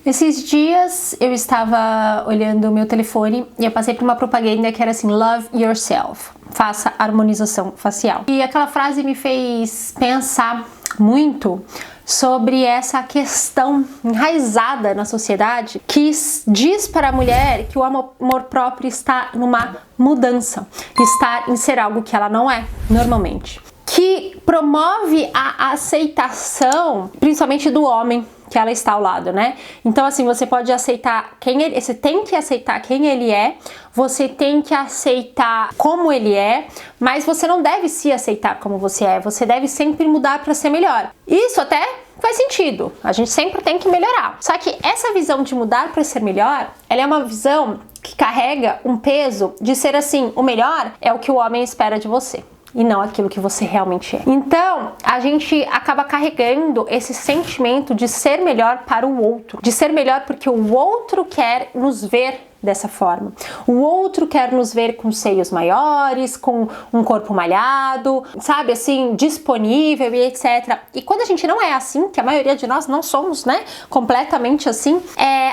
Esses dias eu estava olhando o meu telefone e eu passei por uma propaganda que era assim: Love yourself, faça harmonização facial. E aquela frase me fez pensar muito sobre essa questão enraizada na sociedade que diz para a mulher que o amor próprio está numa mudança, está em ser algo que ela não é normalmente, que promove a aceitação, principalmente do homem que ela está ao lado, né? Então, assim, você pode aceitar quem ele, você tem que aceitar quem ele é, você tem que aceitar como ele é, mas você não deve se aceitar como você é, você deve sempre mudar para ser melhor. Isso até faz sentido, a gente sempre tem que melhorar. Só que essa visão de mudar para ser melhor, ela é uma visão que carrega um peso de ser assim: o melhor é o que o homem espera de você e não aquilo que você realmente é. Então, a gente acaba carregando esse sentimento de ser melhor para o outro, de ser melhor porque o outro quer nos ver dessa forma. O outro quer nos ver com seios maiores, com um corpo malhado, sabe, assim, disponível e etc. E quando a gente não é assim, que a maioria de nós não somos, né, completamente assim,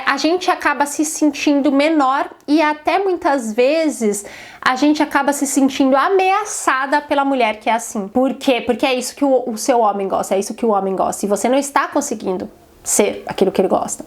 a gente acaba se sentindo menor e até muitas vezes a gente acaba se sentindo ameaçada pela mulher que é assim. Por quê? Porque é isso que o seu homem gosta, é isso que o homem gosta, e você não está conseguindo ser aquilo que ele gosta.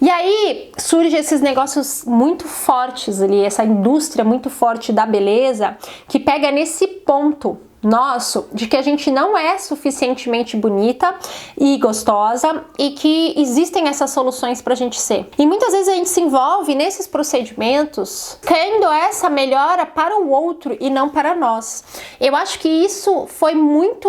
E aí surgem esses negócios muito fortes ali, essa indústria muito forte da beleza, que pega nesse ponto nosso de que a gente não é suficientemente bonita e gostosa e que existem essas soluções pra gente ser. E muitas vezes a gente se envolve nesses procedimentos querendo essa melhora para o outro e não para nós. Eu acho que isso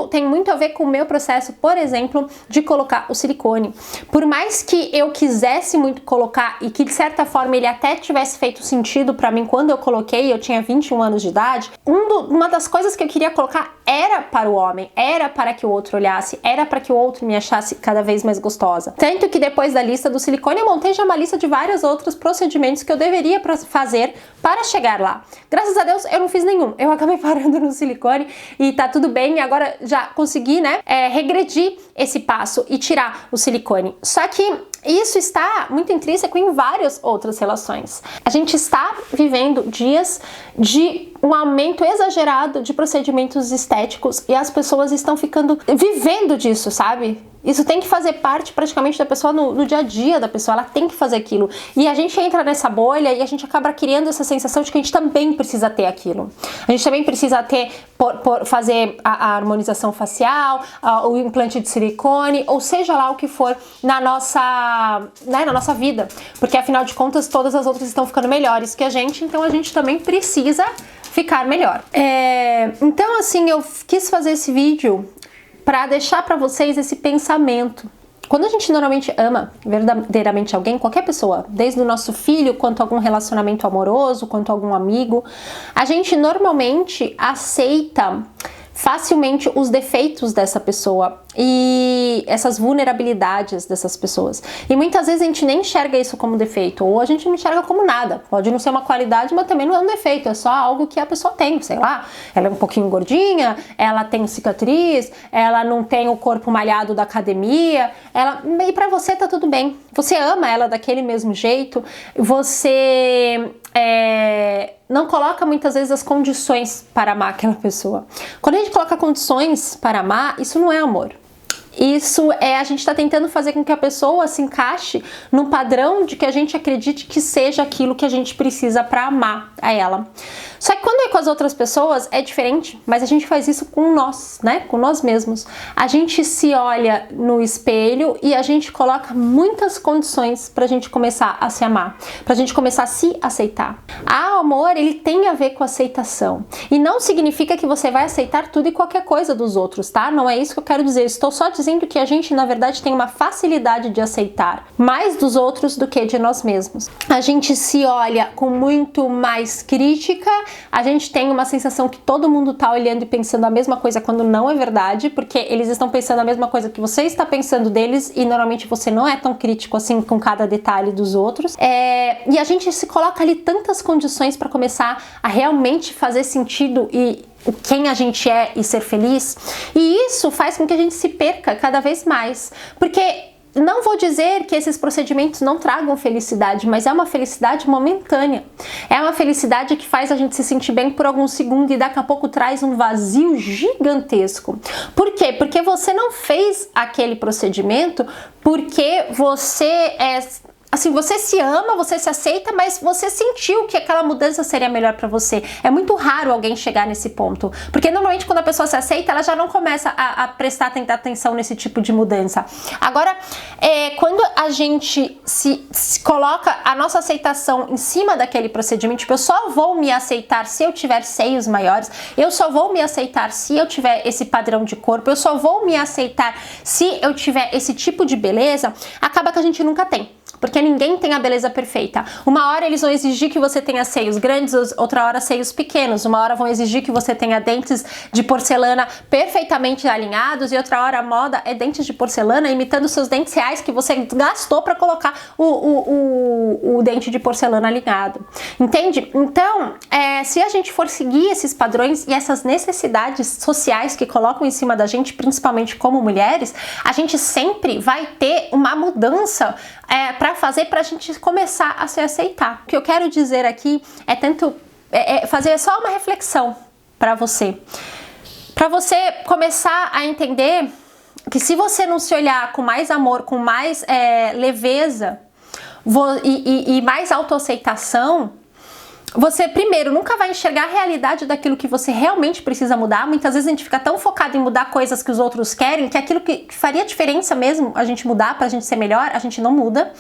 tem muito a ver com o meu processo, por exemplo, de colocar o silicone. Por mais que eu quisesse muito colocar e que de certa forma ele até tivesse feito sentido pra mim quando eu coloquei, eu tinha 21 anos de idade, uma das coisas que eu queria colocar era para o homem, era para que o outro olhasse, era para que o outro me achasse cada vez mais gostosa. Tanto que depois da lista do silicone eu montei já uma lista de vários outros procedimentos que eu deveria fazer para chegar lá. Graças a Deus eu não fiz nenhum, eu acabei parando no silicone e tá tudo bem, agora já consegui, né, regredir esse passo e tirar o silicone. Só que isso está muito intrínseco em várias outras relações. A gente está vivendo dias de um aumento exagerado de procedimentos estéticos e as pessoas estão vivendo disso, sabe? Isso tem que fazer parte praticamente da pessoa no dia a dia da pessoa, ela tem que fazer aquilo. E a gente entra nessa bolha e a gente acaba criando essa sensação de que a gente também precisa ter aquilo. A gente também precisa fazer a harmonização facial, o implante de silicone, ou seja lá o que for na nossa vida. Porque afinal de contas todas as outras estão ficando melhores que a gente, então a gente também precisa ficar melhor. Então assim, eu quis fazer esse vídeo para deixar para vocês esse pensamento. Quando a gente normalmente ama verdadeiramente alguém, qualquer pessoa, desde o nosso filho, quanto algum relacionamento amoroso, quanto algum amigo, a gente normalmente aceita facilmente os defeitos dessa pessoa e essas vulnerabilidades dessas pessoas. E muitas vezes a gente nem enxerga isso como defeito, ou a gente não enxerga como nada. Pode não ser uma qualidade, mas também não é um defeito, é só algo que a pessoa tem, sei lá. Ela é um pouquinho gordinha, ela tem cicatriz, ela não tem o corpo malhado da academia, e pra você tá tudo bem. Você ama ela daquele mesmo jeito, você não coloca muitas vezes as condições para amar aquela pessoa. Quando a gente coloca condições para amar, isso não é amor. Isso a gente está tentando fazer com que a pessoa se encaixe num padrão de que a gente acredite que seja aquilo que a gente precisa para amar a ela. Só que quando é com as outras pessoas é diferente, mas a gente faz isso com nós, né? Com nós mesmos. A gente se olha no espelho e a gente coloca muitas condições pra gente começar a se amar, pra gente começar a se aceitar. O amor, ele tem a ver com aceitação. E não significa que você vai aceitar tudo e qualquer coisa dos outros, tá? Não é isso que eu quero dizer. Estou só dizendo que a gente, na verdade, tem uma facilidade de aceitar mais dos outros do que de nós mesmos. A gente se olha com muito mais crítica, a gente tem uma sensação que todo mundo tá olhando e pensando a mesma coisa quando não é verdade, porque eles estão pensando a mesma coisa que você está pensando deles e normalmente você não é tão crítico assim com cada detalhe dos outros. E a gente se coloca ali tantas condições para começar a realmente fazer sentido e quem a gente é e ser feliz, e isso faz com que a gente se perca cada vez mais, porque não vou dizer que esses procedimentos não tragam felicidade, mas é uma felicidade momentânea. É uma felicidade que faz a gente se sentir bem por alguns segundos e daqui a pouco traz um vazio gigantesco. Por quê? Porque você não fez aquele procedimento porque você assim, você se ama, você se aceita, mas você sentiu que aquela mudança seria melhor pra você. É muito raro alguém chegar nesse ponto, porque normalmente quando a pessoa se aceita, ela já não começa a prestar tanta atenção nesse tipo de mudança. Agora, quando a gente se coloca a nossa aceitação em cima daquele procedimento, tipo, eu só vou me aceitar se eu tiver seios maiores, eu só vou me aceitar se eu tiver esse padrão de corpo, eu só vou me aceitar se eu tiver esse tipo de beleza, acaba que a gente nunca tem. Porque ninguém tem a beleza perfeita. Uma hora eles vão exigir que você tenha seios grandes, outra hora seios pequenos. Uma hora vão exigir que você tenha dentes de porcelana perfeitamente alinhados e outra hora a moda é dentes de porcelana imitando seus dentes reais que você gastou para colocar o dente de porcelana alinhado. Entende? Então, se a gente for seguir esses padrões e essas necessidades sociais que colocam em cima da gente, principalmente como mulheres, a gente sempre vai ter uma mudança para fazer pra gente começar a se aceitar. O que eu quero dizer aqui é fazer só uma reflexão para você começar a entender que se você não se olhar com mais amor, com mais leveza e mais autoaceitação, você, primeiro, nunca vai enxergar a realidade daquilo que você realmente precisa mudar. Muitas vezes a gente fica tão focado em mudar coisas que os outros querem, que aquilo que faria diferença mesmo a gente mudar, pra gente ser melhor, a gente não muda.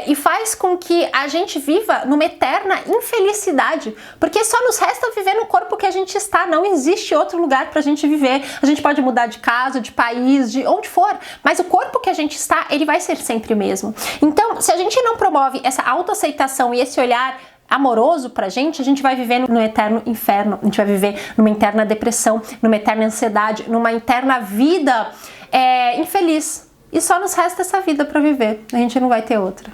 E faz com que a gente viva numa eterna infelicidade, porque só nos resta viver no corpo que a gente está, não existe outro lugar pra gente viver. A gente pode mudar de casa, de país, de onde for, mas o corpo que a gente está, ele vai ser sempre o mesmo. Então, se a gente não promove essa autoaceitação e esse olhar amoroso pra gente, a gente vai viver no eterno inferno, a gente vai viver numa interna depressão, numa eterna ansiedade, numa interna vida infeliz. E só nos resta essa vida pra viver, a gente não vai ter outra.